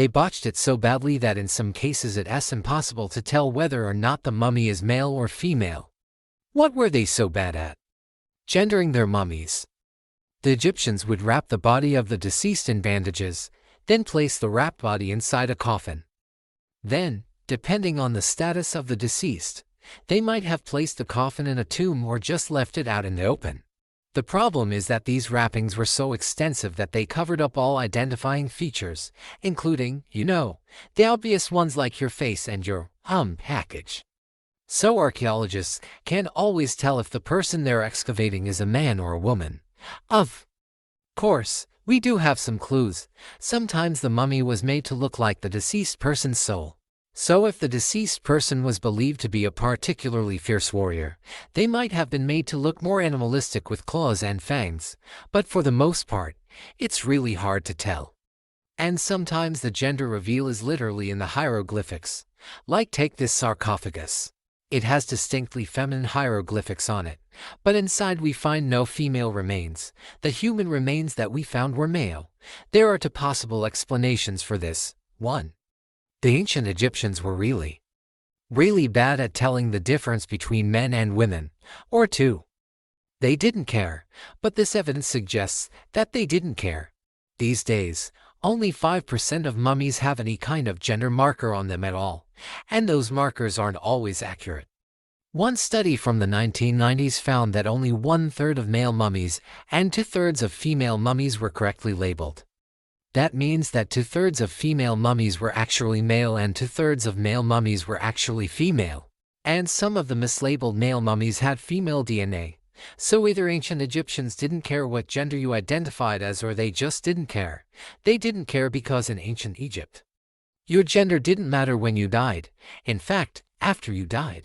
They botched it so badly that in some cases it's impossible to tell whether or not the mummy is male or female. What were they so bad at? Gendering their mummies. The Egyptians would wrap the body of the deceased in bandages, then place the wrapped body inside a coffin. Then, depending on the status of the deceased, they might have placed the coffin in a tomb or just left it out in the open. The problem is that these wrappings were so extensive that they covered up all identifying features, including, the obvious ones like your face and your package. So archaeologists can't always tell if the person they're excavating is a man or a woman. Of course, we do have some clues. Sometimes the mummy was made to look like the deceased person's soul. So if the deceased person was believed to be a particularly fierce warrior, they might have been made to look more animalistic with claws and fangs, but for the most part, it's really hard to tell. And sometimes the gender reveal is literally in the hieroglyphics. Like take this sarcophagus. It has distinctly feminine hieroglyphics on it, but inside we find no female remains. The human remains that we found were male. There are two possible explanations for this. 1. The ancient Egyptians were really bad at telling the difference between men and women. Or 2. They didn't care, but this evidence suggests that they didn't care. These days, only 5% of mummies have any kind of gender marker on them at all, and those markers aren't always accurate. One study from the 1990s found that only 1/3 of male mummies and 2/3 of female mummies were correctly labeled. That means that 2/3 of female mummies were actually male and 2/3 of male mummies were actually female. And some of the mislabeled male mummies had female DNA. So either ancient Egyptians didn't care what gender you identified as or they just didn't care. They didn't care because in ancient Egypt, your gender didn't matter when you died. In fact, after you died,